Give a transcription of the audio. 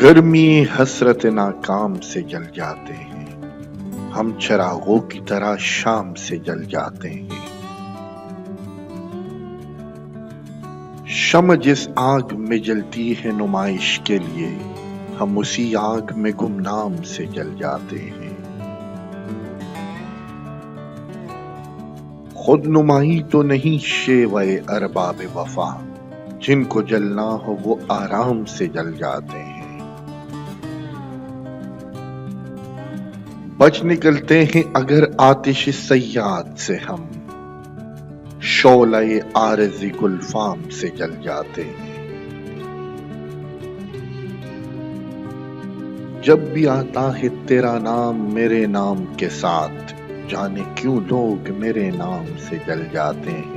گرمی حسرت ناکام سے جل جاتے ہیں، ہم چراغوں کی طرح شام سے جل جاتے ہیں۔ شمع جس آگ میں جلتی ہے نمائش کے لیے، ہم اسی آگ میں گمنام سے جل جاتے ہیں۔ خود نمائی تو نہیں شیوہ ارباب وفا، جن کو جلنا ہو وہ آرام سے جل جاتے ہیں۔ بچ نکلتے ہیں اگر آتش صیاد سے ہم، شعلہ عارضی گلفام سے جل جاتے ہیں۔ جب بھی آتا ہے تیرا نام میرے نام کے ساتھ، جانے کیوں لوگ میرے نام سے جل جاتے ہیں۔